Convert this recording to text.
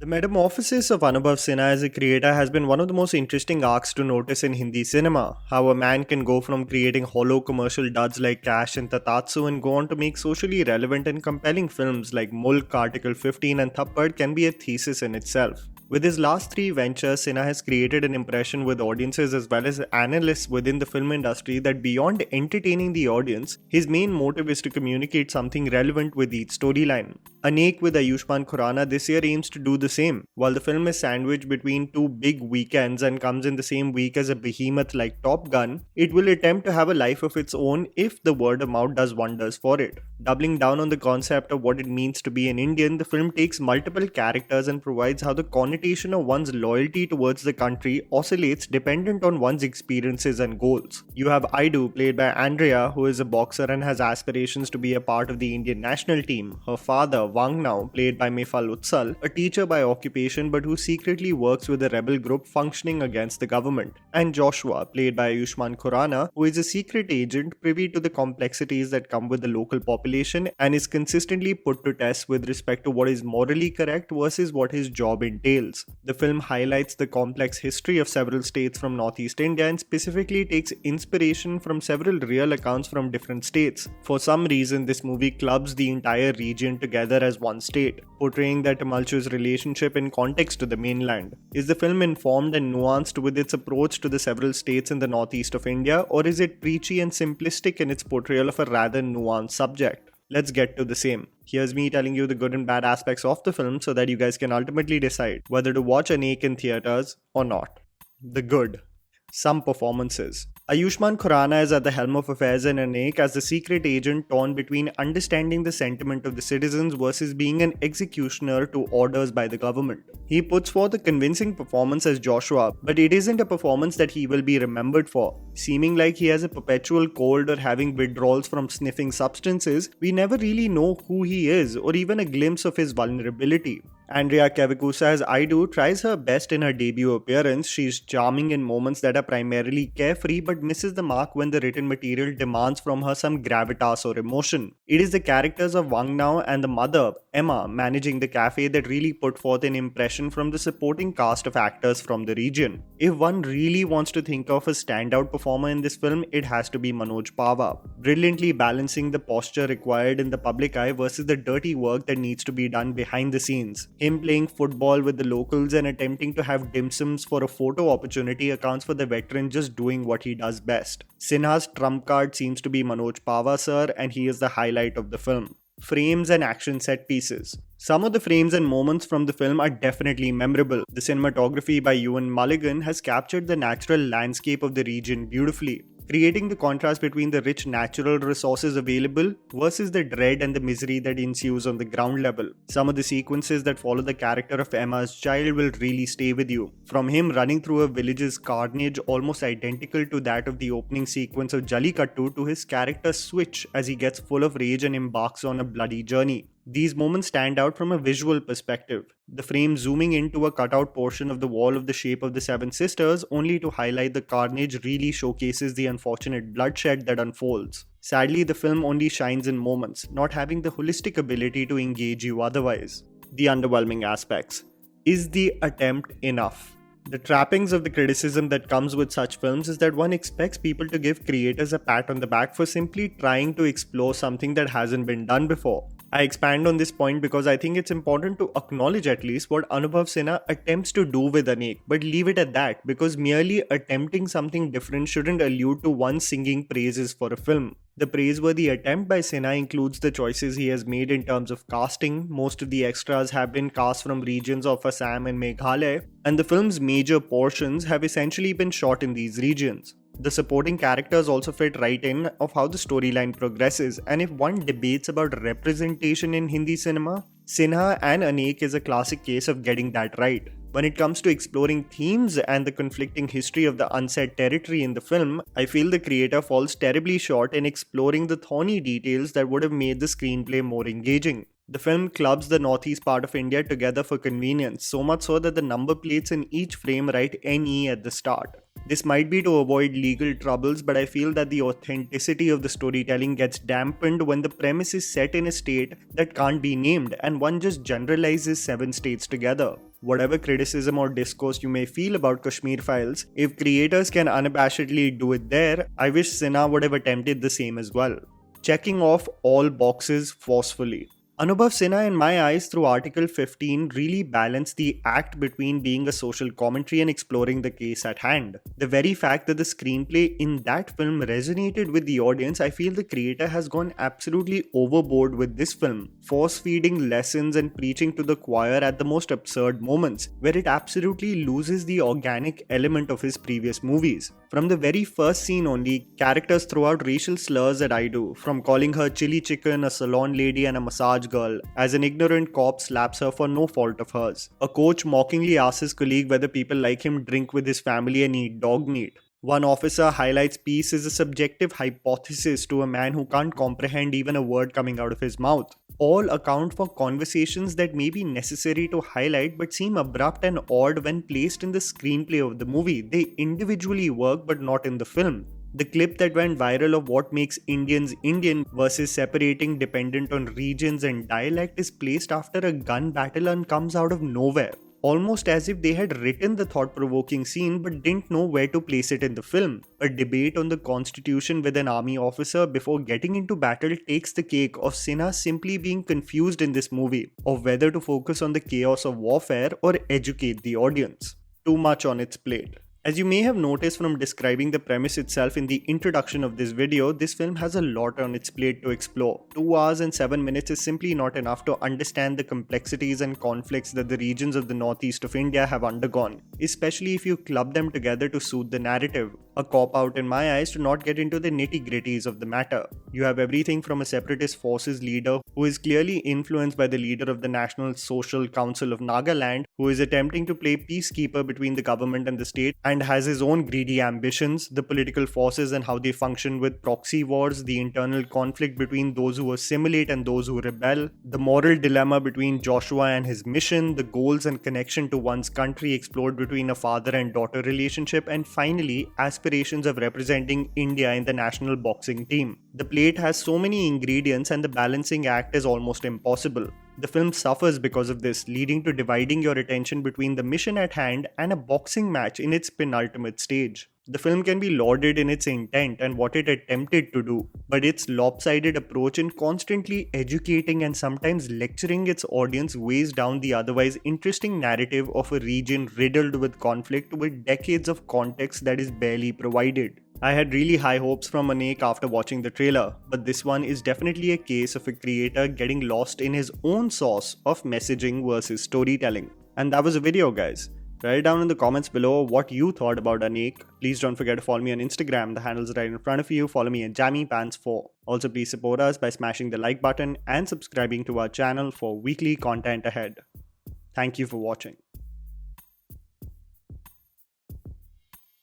The metamorphosis of Anubhav Sinha as a creator has been one of the most interesting arcs to notice in Hindi cinema. How a man can go from creating hollow commercial duds like Cash and Tatatsu and go on to make socially relevant and compelling films like Mulk, Article 15 and Thappad can be a thesis in itself. With his last three ventures, Sinha has created an impression with audiences as well as analysts within the film industry that beyond entertaining the audience, his main motive is to communicate something relevant with each storyline. Anek with Ayushmann Khurrana this year aims to do the same. While the film is sandwiched between two big weekends and comes in the same week as a behemoth like Top Gun, it will attempt to have a life of its own if the word of mouth does wonders for it. Doubling down on the concept of what it means to be an Indian, the film takes multiple characters and provides how the connotation of one's loyalty towards the country oscillates dependent on one's experiences and goals. You have Idu, played by Andrea, who is a boxer and has aspirations to be a part of the Indian national team. Her father, Wangnao, played by Mefal Utsal, a teacher by occupation but who secretly works with a rebel group functioning against the government. And Joshua, played by Ayushmann Khurrana, who is a secret agent privy to the complexities that come with the local population and is consistently put to test with respect to what is morally correct versus what his job entails. The film highlights the complex history of several states from Northeast India and specifically takes inspiration from several real accounts from different states. For some reason, this movie clubs the entire region together as one state, portraying their tumultuous relationship in context to the mainland. Is the film informed and nuanced with its approach to the several states in the northeast of India, or is it preachy and simplistic in its portrayal of a rather nuanced subject? Let's get to the same. Here's me telling you the good and bad aspects of the film so that you guys can ultimately decide whether to watch Anek in theaters or not. The good. Some performances. Ayushmann Khurrana is at the helm of affairs in Anek as the secret agent torn between understanding the sentiment of the citizens versus being an executioner to orders by the government. He puts forth a convincing performance as Joshua, but it isn't a performance that he will be remembered for. Seeming like he has a perpetual cold or having withdrawals from sniffing substances, we never really know who he is or even a glimpse of his vulnerability. Andrea Kevichusa as Idu tries her best in her debut appearance. She's charming in moments that are primarily carefree but misses the mark when the written material demands from her some gravitas or emotion. It is the characters of Wangnao and the mother, Emma, managing the cafe that really put forth an impression from the supporting cast of actors from the region. If one really wants to think of a standout performer in this film, it has to be Manoj Pava, brilliantly balancing the posture required in the public eye versus the dirty work that needs to be done behind the scenes. Him playing football with the locals and attempting to have dim sums for a photo opportunity accounts for the veteran just doing what he does best. Sinha's trump card seems to be Manoj Pava sir, and he is the highlight of the film. Frames and action set pieces. Some of the frames and moments from the film are definitely memorable. The cinematography by Ewan Mulligan has captured the natural landscape of the region beautifully, creating the contrast between the rich natural resources available versus the dread and the misery that ensues on the ground level. Some of the sequences that follow the character of Emma's child will really stay with you. From him running through a village's carnage almost identical to that of the opening sequence of Jallikattu to his character's switch as he gets full of rage and embarks on a bloody journey. These moments stand out from a visual perspective, the frame zooming into a cutout portion of the wall of the shape of the Seven Sisters only to highlight the carnage really showcases the unfortunate bloodshed that unfolds. Sadly, the film only shines in moments, not having the holistic ability to engage you otherwise. The underwhelming aspects. Is the attempt enough? The trappings of the criticism that comes with such films is that one expects people to give creators a pat on the back for simply trying to explore something that hasn't been done before. I expand on this point because I think it's important to acknowledge at least what Anubhav Sinha attempts to do with Anek, but leave it at that because merely attempting something different shouldn't allude to one singing praises for a film. The praiseworthy attempt by Sinha includes the choices he has made in terms of casting. Most of the extras have been cast from regions of Assam and Meghalaya, and the film's major portions have essentially been shot in these regions. The supporting characters also fit right in of how the storyline progresses, and if one debates about representation in Hindi cinema, Sinha and Anek is a classic case of getting that right. When it comes to exploring themes and the conflicting history of the unsaid territory in the film, I feel the creator falls terribly short in exploring the thorny details that would have made the screenplay more engaging. The film clubs the northeast part of India together for convenience, so much so that the number plates in each frame write NE at the start. This might be to avoid legal troubles, but I feel that the authenticity of the storytelling gets dampened when the premise is set in a state that can't be named and one just generalizes 7 states together. Whatever criticism or discourse you may feel about Kashmir Files, if creators can unabashedly do it there, I wish Sinha would have attempted the same as well. Checking off all boxes forcefully. Anubhav Sinha, in my eyes, through Article 15, really balanced the act between being a social commentary and exploring the case at hand. The very fact that the screenplay in that film resonated with the audience, I feel the creator has gone absolutely overboard with this film, force-feeding lessons and preaching to the choir at the most absurd moments, where it absolutely loses the organic element of his previous movies. From the very first scene only, characters throw out racial slurs at Idu, from calling her chili chicken, a salon lady and a massage girl, as an ignorant cop slaps her for no fault of hers. A coach mockingly asks his colleague whether people like him drink with his family and eat dog meat. One officer highlights peace as a subjective hypothesis to a man who can't comprehend even a word coming out of his mouth. All account for conversations that may be necessary to highlight but seem abrupt and odd when placed in the screenplay of the movie. They individually work but not in the film. The clip that went viral of what makes Indians Indian versus separating dependent on regions and dialect is placed after a gun battle and comes out of nowhere. Almost as if they had written the thought-provoking scene but didn't know where to place it in the film. A debate on the constitution with an army officer before getting into battle takes the cake of Sinha simply being confused in this movie of whether to focus on the chaos of warfare or educate the audience. Too much on its plate. As you may have noticed from describing the premise itself in the introduction of this video, this film has a lot on its plate to explore. 2 hours and 7 minutes is simply not enough to understand the complexities and conflicts that the regions of the northeast of India have undergone, especially if you club them together to suit the narrative. A cop-out in my eyes to not get into the nitty-gritties of the matter. You have everything from a separatist forces leader who is clearly influenced by the leader of the National Social Council of Nagaland, who is attempting to play peacekeeper between the government and the state and has his own greedy ambitions, the political forces and how they function with proxy wars, the internal conflict between those who assimilate and those who rebel, the moral dilemma between Joshua and his mission, the goals and connection to one's country explored between a father and daughter relationship, and finally, aspirations of representing India in the national boxing team. The plate has so many ingredients and the balancing act is almost impossible. The film suffers because of this, leading to dividing your attention between the mission at hand and a boxing match in its penultimate stage. The film can be lauded in its intent and what it attempted to do, but its lopsided approach in constantly educating and sometimes lecturing its audience weighs down the otherwise interesting narrative of a region riddled with conflict with decades of context that is barely provided. I had really high hopes from Anek after watching the trailer, but this one is definitely a case of a creator getting lost in his own sauce of messaging versus storytelling. And that was the video, guys. Write down in the comments below what you thought about Anek. Please don't forget to follow me on Instagram, the handle's right in front of you. Follow me at JammyPants4. Also, please support us by smashing the like button and subscribing to our channel for weekly content ahead. Thank you for watching.